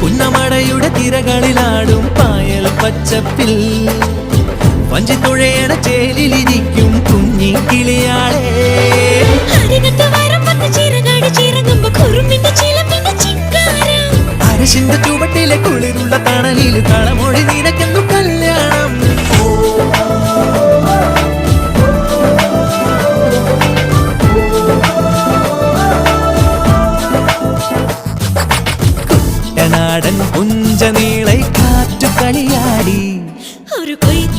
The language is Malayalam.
പുന്നമടയുടെ തിരകളിലാടും പായൽ പച്ചപ്പിൽ വഞ്ചിത്തുഴയണ ചേലിലിരിക്കും കുഞ്ഞി കിളിയാളെ. അരശിന്റെ ചുവട്ടിലെ കുളിരുള്ള തണലിൽ കളമൊഴി നിനക്കെന്നു കല്യാണം. കുട്ടനാടൻ പുഞ്ചനീളை കാറ്റു കളിയാടി ഒരു കൊയ്ത്ത്